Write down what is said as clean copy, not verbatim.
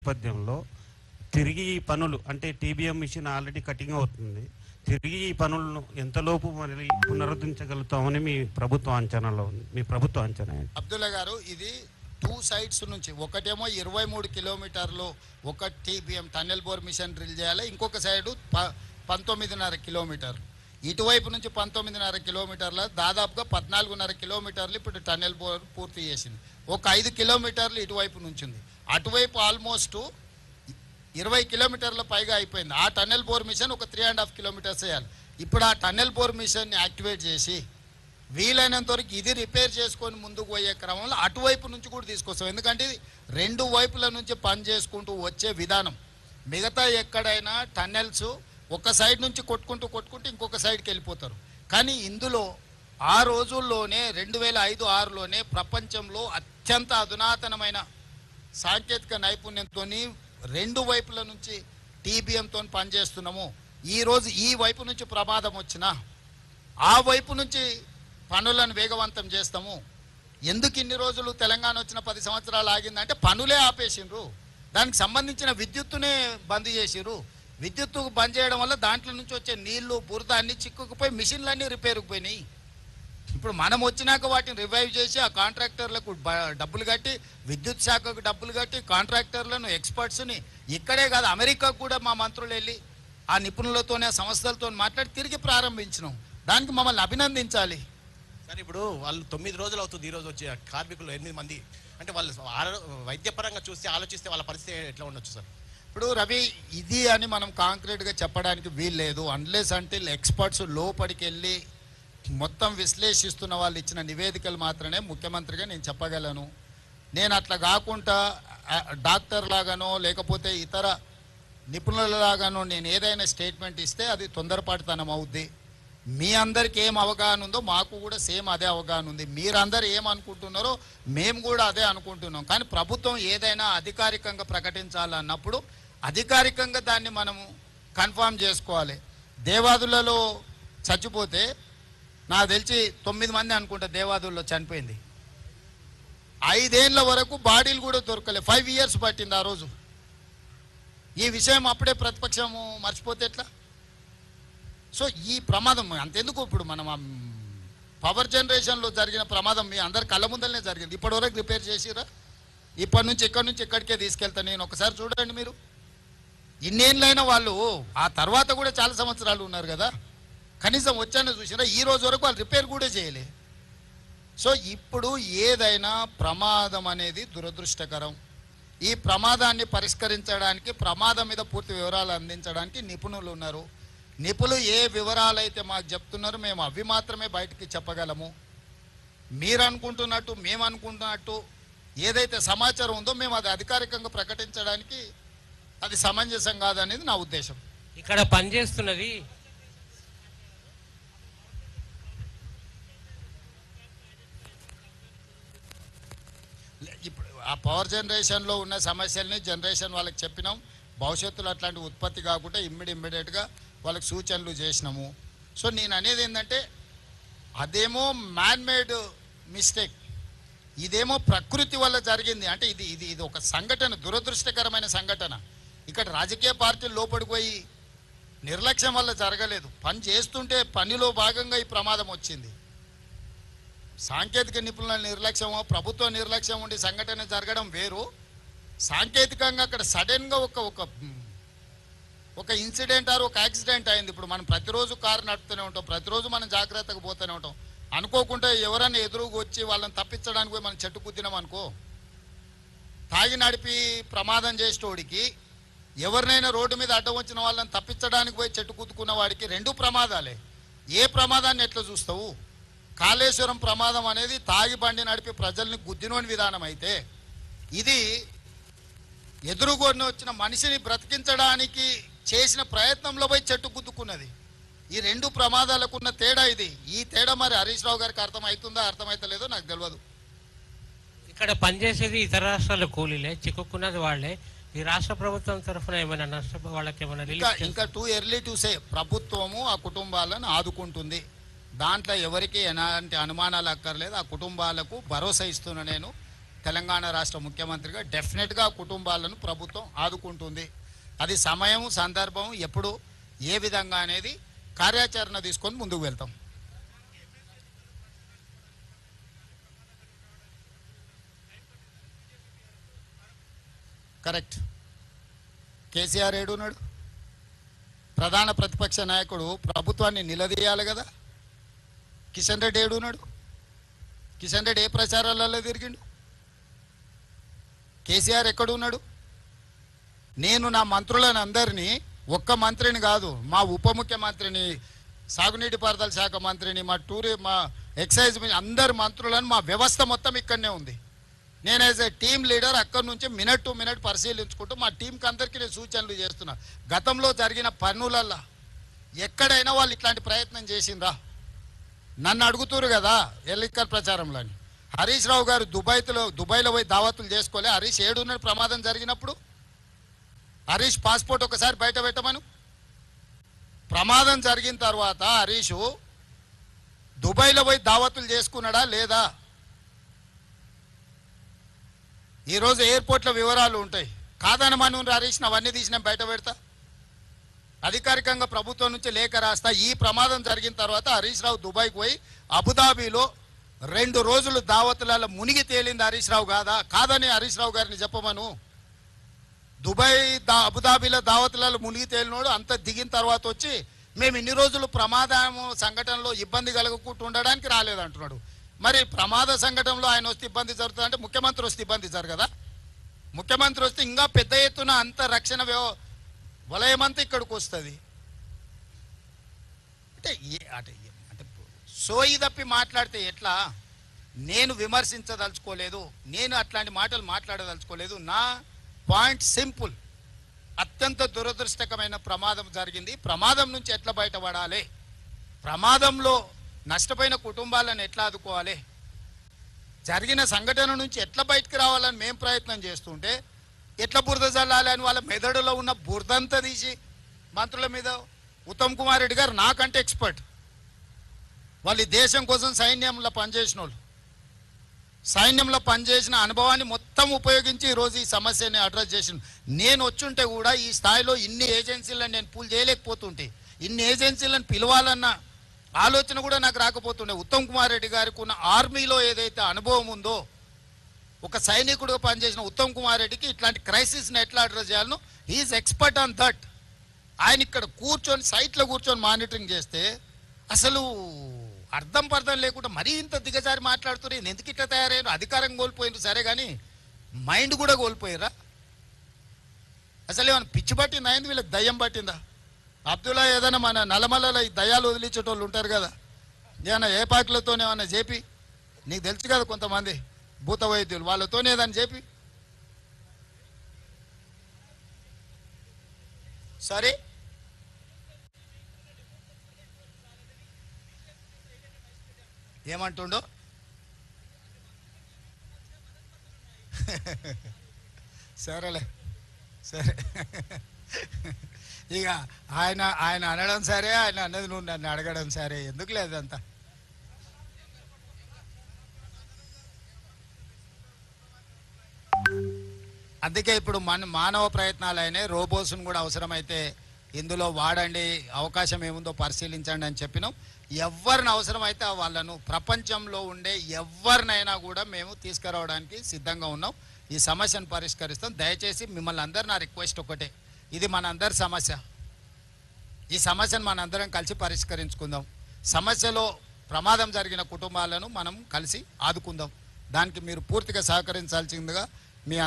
నేపథ్యంలో తిరిగి ఈ పనులు అంటే టీబీఎం మిషన్ ఆల్రెడీ కటింగ్ అవుతుంది. తిరిగి ఈ పనులను ఎంతలోపు మరి పునరుద్ధరించగలుగుతామని మీ ప్రభుత్వ అంచనాలో ఉంది? మీ ప్రభుత్వ అంచనా అబ్దుల్లా గారు, ఇది 2 సైడ్స్ నుంచి ఒకటేమో 23 కిలోమీటర్లు ఒక TBM tunnel bore machine drill చేయాలి. ఇంకొక సైడు 19.5 కిలోమీటర్లు. ఇటువైపు నుంచి 19.5 కిలోమీటర్ల దాదాపుగా 14.5 కిలోమీటర్లు ఇప్పుడు టన్నెల్ బోర్ పూర్తి చేసింది. ఒక 5 కిలోమీటర్లు ఇటువైపు నుంచి ఉంది. అటువైపు ఆల్మోస్ట్ 20 కిలోమీటర్ల పైగా అయిపోయింది. ఆ టన్నెల్ బోర్ మిషన్ ఒక 3.5 కిలోమీటర్స్ వేయాలి. ఇప్పుడు ఆ టన్నెల్ బోర్ మిషన్ని యాక్టివేట్ చేసి వీలైనంత వరకు ఇది రిపేర్ చేసుకొని ముందుకు పోయే క్రమంలో అటువైపు నుంచి కూడా తీసుకొస్తాం. ఎందుకంటే ఇది 2 వైపుల నుంచి పని చేసుకుంటూ వచ్చే విధానం. మిగతా ఎక్కడైనా టన్నెల్స్ ఒక సైడ్ నుంచి కొట్టుకుంటూ ఇంకొక సైడ్కి వెళ్ళిపోతారు. కానీ ఇందులో ఆ రోజుల్లోనే 2005-6లోనే ప్రపంచంలో అత్యంత అధునాతనమైన సాంకేతిక నైపుణ్యంతో 2 వైపుల నుంచి టీబీఎంతో పనిచేస్తున్నాము. ఈరోజు ఈ వైపు నుంచి ప్రమాదం వచ్చినా ఆ వైపు నుంచి పనులను వేగవంతం చేస్తాము. ఎందుకు ఇన్ని రోజులు తెలంగాణ వచ్చిన 10 సంవత్సరాలు ఆగిందంటే పనులే ఆపేసిండ్రు. దానికి సంబంధించిన విద్యుత్తునే బంద్ చేసిర్రు. విద్యుత్తు బంద్ చేయడం వల్ల దాంట్లో నుంచి వచ్చే నీళ్లు బురద అన్నీ చిక్కుకుపోయి మిషన్లన్నీ రిపేర్కి పోయినాయి. ఇప్పుడు మనం వచ్చినాక వాటిని రివైవ్ చేసి ఆ కాంట్రాక్టర్లకు డబ్బులు కట్టి, విద్యుత్ శాఖకు డబ్బులు కట్టి, కాంట్రాక్టర్లను ఎక్స్పర్ట్స్ని ఇక్కడే కాదు అమెరికాకు కూడా మా మంత్రులు వెళ్ళి ఆ నిపుణులతోనే సంస్థలతో మాట్లాడి తిరిగి ప్రారంభించినాం. దానికి మమ్మల్ని అభినందించాలి. సార్, ఇప్పుడు వాళ్ళు 9 రోజులు అవుతుంది. ఈరోజు వచ్చే కార్మికులు 8 మంది అంటే వాళ్ళు వైద్యపరంగా చూస్తే ఆలోచిస్తే వాళ్ళ పరిస్థితి ఎట్లా ఉండొచ్చు సార్? ఇప్పుడు రవి, ఇది అని మనం కాంక్రీట్గా చెప్పడానికి వీల్లేదు. అన్లెస్ అంటే ఎక్స్పర్ట్స్ లోపలికి వెళ్ళి మొత్తం విశ్లేషిస్తున్న వాళ్ళు ఇచ్చిన నివేదికలు మాత్రమే ముఖ్యమంత్రిగా నేను చెప్పగలను. నేను అట్లా కాకుండా డాక్టర్ లాగానో లేకపోతే ఇతర నిపుణులలాగానో నేను ఏదైనా స్టేట్మెంట్ ఇస్తే అది తొందరపాటుతనం అవుద్ది. మీ అందరికీ ఏం అవగాహన ఉందో మాకు కూడా సేమ్ అదే అవగాహన ఉంది. మీరందరూ ఏమనుకుంటున్నారో మేము కూడా అదే అనుకుంటున్నాం. కానీ ప్రభుత్వం ఏదైనా అధికారికంగా ప్రకటించాలన్నప్పుడు అధికారికంగా దాన్ని మనము కన్ఫర్మ్ చేసుకోవాలి. దేవాదులలో చచ్చిపోతే నాకు తెలిసి 9 మంది అనుకుంటా దేవాదుల్లో చనిపోయింది. 5 ఏళ్ల వరకు బాడీలు కూడా దొరకలే. 5 ఇయర్స్ పట్టింది ఆ రోజు. ఈ విషయం అప్పుడే ప్రతిపక్షము మర్చిపోతే ఎట్లా? సో ఈ ప్రమాదం అంతెందుకు, ఇప్పుడు మనం పవర్ జనరేషన్లో జరిగిన ప్రమాదం మీ అందరి కళ్ళ ముందరనే జరిగింది. ఇప్పటివరకు రిపేర్ చేసిరా? ఇప్పటి నుంచి ఎక్కడి నుంచి ఎక్కడికే తీసుకెళ్తాను నేను. ఒకసారి చూడండి మీరు. ఇన్నేళ్ళైనా వాళ్ళు ఆ తర్వాత కూడా చాలా సంవత్సరాలు ఉన్నారు కదా, కనీసం వచ్చానో చూసినా ఈ రోజు వరకు వాళ్ళు రిపేర్ కూడా చేయలే. సో ఇప్పుడు ఏదైనా ప్రమాదం అనేది దురదృష్టకరం. ఈ ప్రమాదాన్ని పరిష్కరించడానికి, ప్రమాదం మీద పూర్తి వివరాలు అందించడానికి నిపుణులు ఉన్నారు. నిపుణులు ఏ వివరాలు అయితే మాకు చెప్తున్నారో మేము అవి మాత్రమే బయటికి చెప్పగలము. మీరు అనుకుంటున్నట్టు మేము అనుకుంటున్నట్టు ఏదైతే సమాచారం ఉందో మేము అది అధికారికంగా ప్రకటించడానికి అది సమంజసం కాదనేది నా ఉద్దేశం. ఇక్కడ పనిచేస్తున్నది ఇప్పుడు ఆ పవర్ జనరేషన్లో ఉన్న సమస్యల్ని జనరేషన్ వాళ్ళకి చెప్పినాం. భవిష్యత్తులో అట్లాంటి ఉత్పత్తి కాకుండా ఇమ్మీడియట్గా వాళ్ళకి సూచనలు చేసినాము. సో నేను అనేది ఏంటంటే అదేమో మ్యాన్మేడ్ మిస్టేక్, ఇదేమో ప్రకృతి వల్ల జరిగింది. అంటే ఇది ఇది ఇది ఒక సంఘటన, దురదృష్టకరమైన సంఘటన. ఇక్కడ రాజకీయ పార్టీలు లోపడిపోయి నిర్లక్ష్యం వల్ల జరగలేదు. పని చేస్తుంటే పనిలో భాగంగా ఈ ప్రమాదం వచ్చింది. సాంకేతిక నిపుణుల నిర్లక్ష్యమో ప్రభుత్వ నిర్లక్ష్యం ఉండి సంఘటన జరగడం వేరు. సాంకేతికంగా అక్కడ సడన్గా ఒక ఇన్సిడెంట్ ఆర్ ఒక యాక్సిడెంట్ అయింది. ఇప్పుడు మనం ప్రతిరోజు కారు నడుపుతూనే ఉంటాం, ప్రతిరోజు మనం జాగ్రత్తగా పోతూనే ఉంటాం. అనుకోకుండా ఎవరైనా ఎదురుగా వచ్చి వాళ్ళని తప్పించడానికి పోయి మనం చెట్టు కుద్దినాం అనుకో, తాగి నడిపి ప్రమాదం చేసేటోడికి, ఎవరినైనా రోడ్డు మీద అడ్డం వచ్చిన వాళ్ళని తప్పించడానికి పోయి చెట్టు కుద్దుకున్న వాడికి 2 ప్రమాదాలే. ఏ ప్రమాదాన్ని ఎట్లా చూస్తావు? కాళేశ్వరం ప్రమాదం అనేది తాగి బండి నడిపి ప్రజల్ని గుద్దినోని విధానం అయితే, ఇది ఎదురుగొని వచ్చిన మనిషిని బ్రతికించడానికి చేసిన ప్రయత్నంలో పోయి చెట్టు గుద్దుకున్నది. ఈ 2 ప్రమాదాలకు ఉన్న తేడా ఇది. ఈ తేడా మరి హరీష్ రావు గారికి అర్థమవుతుందా అర్థమవుతలేదో నాకు తెలియదు. ఇక్కడ పనిచేసేది ఇతర రాష్ట్రాల కూలీలే, చిక్కుకున్నది వాళ్ళే. ఈ రాష్ట్ర ప్రభుత్వం తరఫున ఏమైనా నష్టం వాళ్ళకి ఏమైనా ఇంకా టూ ఎర్లీ టు సే. ప్రభుత్వము ఆ కుటుంబాలను ఆదుకుంటుంది. దాంట్లో ఎవరికి ఎలాంటి అనుమానాలు అక్కర్లేదు. ఆ కుటుంబాలకు భరోసా ఇస్తున్నా నేను. తెలంగాణ రాష్ట్ర ముఖ్యమంత్రిగా డెఫినెట్గా కుటుంబాలను ప్రభుత్వం ఆదుకుంటుంది. అది సమయం సందర్భం ఎప్పుడు ఏ విధంగా అనేది కార్యాచరణ తీసుకొని ముందుకు వెళ్తాం. కరెక్ట్. కేసీఆర్ ఏడున్నాడు? ప్రధాన ప్రతిపక్ష నాయకుడు ప్రభుత్వాన్ని నిలదీయాలి కదా. కిషన్ రెడ్డి ఏడున్నాడు? కిషన్ రెడ్డి ఏ ప్రచారాలలో తిరిగిండు? కేసీఆర్ ఎక్కడున్నాడు? నేను నా మంత్రులను అందరినీ, ఒక్క మంత్రిని కాదు, మా ఉప ముఖ్యమంత్రిని, సాగునీటి పారుదల శాఖ మంత్రిని, మా ఎక్సైజ్ అందరు మంత్రులను, మా వ్యవస్థ మొత్తం ఇక్కడనే ఉంది. నేను యాజ్ ఏ టీమ్ లీడర్ అక్కడి నుంచి మినిట్ టు మినిట్ పరిశీలించుకుంటూ మా టీంకి అందరికీ నేను సూచనలు చేస్తున్నా. గతంలో జరిగిన పన్నులల్లో ఎక్కడైనా వాళ్ళు ఇట్లాంటి ప్రయత్నం చేసిండ్రా? నన్ను అడుగుతురు కదా ఎన్నికల ప్రచారంలో. హరీష్ రావు గారు దుబాయ్లో పోయి దావతులు చేసుకోలే. హరీష్ ఏడున్నాడు ప్రమాదం జరిగినప్పుడు? హరీష్ పాస్పోర్ట్ ఒకసారి బయట పెట్టమను. ప్రమాదం జరిగిన తర్వాత హరీష్ దుబాయ్లో పోయి దావతులు చేసుకున్నాడా లేదా? ఈరోజు ఎయిర్పోర్ట్లో వివరాలు ఉంటాయి. కాదనమను హరీష్, అవన్నీ తీసిన బయట పెడతా. అధికారికంగా ప్రభుత్వం నుంచి లేఖ రాస్తా. ఈ ప్రమాదం జరిగిన తర్వాత హరీష్ రావు దుబాయ్కి పోయి అబుదాబీలో 2 రోజులు దావతులలో మునిగి తేలింది హరీష్ రావు కాదని హరీష్ రావు గారిని చెప్పమను. అబుదాబీలో దావతులలో మునిగి తేలినోడు అంత దిగిన తర్వాత వచ్చి మేము ఇన్ని రోజులు ప్రమాదం సంఘటనలో ఇబ్బంది కలగకుండా ఉండడానికి రాలేదంటున్నాడు. మరి ప్రమాద సంఘటనలో ఆయన వస్తే ఇబ్బంది జరుగుతుంది అంటే ముఖ్యమంత్రి వస్తే ఇబ్బంది జరగదా? ముఖ్యమంత్రి వస్తే ఇంకా పెద్ద ఎత్తున అంత రక్షణ వలయమంతా ఇక్కడికి వస్తుంది. అంటే సోయి తప్పి మాట్లాడితే ఎట్లా? నేను విమర్శించదలుచుకోలేదు, నేను అట్లాంటి మాటలు మాట్లాడదలుచుకోలేదు. నా పాయింట్ సింపుల్. అత్యంత దురదృష్టకరమైన ప్రమాదం జరిగింది. ప్రమాదం నుంచి ఎట్లా బయటపడాలి, ప్రమాదంలో నష్టపోయిన కుటుంబాలను ఎట్లా ఆదుకోవాలి, జరిగిన సంఘటన నుంచి ఎట్లా బయటకు రావాలని మేము ప్రయత్నం చేస్తుంటే ఎట్లా బురద చల్లాలి అని వాళ్ళ మెదడులో ఉన్న బురదంతా తీసి మంత్రుల మీద. ఉత్తమ్ కుమార్ రెడ్డి గారు నాకంటే ఎక్స్పర్ట్. వాళ్ళు దేశం కోసం సైన్యంలో పనిచేసిన వాళ్ళు. సైన్యంలో పనిచేసిన అనుభవాన్ని మొత్తం ఉపయోగించి ఈరోజు ఈ సమస్యని అడ్రస్ చేసిన. నేను వచ్చుంటే కూడా ఈ స్థాయిలో ఇన్ని ఏజెన్సీలను నేను పూల్ చేయలేకపోతుంటే, ఇన్ని ఏజెన్సీలను పిలవాలన్న ఆలోచన కూడా నాకు రాకపోతుండే. ఉత్తమ్ కుమార్ రెడ్డి గారికి ఉన్న ఆర్మీలో ఏదైతే అనుభవం ఉందో, ఒక సైనికుడుగా పనిచేసిన ఉత్తమ్ కుమార్ రెడ్డికి ఇట్లాంటి క్రైసిస్ని ఎట్లా అడ్రస్ చేయాలనో హీఈస్ ఎక్స్పర్ట్ ఆన్ దట్. ఆయన ఇక్కడ కూర్చొని సైట్లో కూర్చొని మానిటరింగ్ చేస్తే అసలు అర్థం పర్థం లేకుండా మరీ ఇంత దిగజారి మాట్లాడుతున్నారు. ఎందుకు ఇట్లా తయారయ్యారు? అధికారం కోల్పోయినారు సరే, కానీ మైండ్ కూడా కోల్పోయారా? అసలు ఏమైనా పిచ్చి పట్టిందా? అయింది వీళ్ళకి దయ్యం పట్టిందా? అబ్దుల్లా ఏదైనా మన నల్లమల్లలో ఈ దయ్యాలు వదిలించేటోళ్ళు ఉంటారు కదా, ఏమన్నా ఏ పాకులతోనే ఏమన్నా చెప్పి, నీకు తెలుసు కదా కొంతమంది భూత వైద్యులు, వాళ్ళతోనే ఏదైనా చెప్పి సరే. ఏమంటుండో సరేలే సరే. ఇక ఆయన అనడం సరే, ఆయన అన్నది నువ్వు నన్ను అడగడం సరే, ఎందుకు లేదంతా. అందుకే ఇప్పుడు మానవ ప్రయత్నాలు అయినాయి. రోబోస్ను కూడా అవసరమైతే ఇందులో వాడండి, అవకాశం ఏముందో పరిశీలించండి అని చెప్పినాం. ఎవరిని అవసరమైతే వాళ్ళను, ప్రపంచంలో ఉండే ఎవరినైనా కూడా మేము తీసుకురావడానికి సిద్ధంగా ఉన్నాం. ఈ సమస్యను పరిష్కరిస్తాం. దయచేసి మిమ్మల్ని అందరు నా రిక్వెస్ట్ ఒకటే, ఇది మనందరి సమస్య. ఈ సమస్యను మనందరం కలిసి పరిష్కరించుకుందాం. సమస్యలో ప్రమాదం జరిగిన కుటుంబాలను మనం కలిసి ఆదుకుందాం. దానికి మీరు పూర్తిగా సహకరించాల్సిందిగా మీ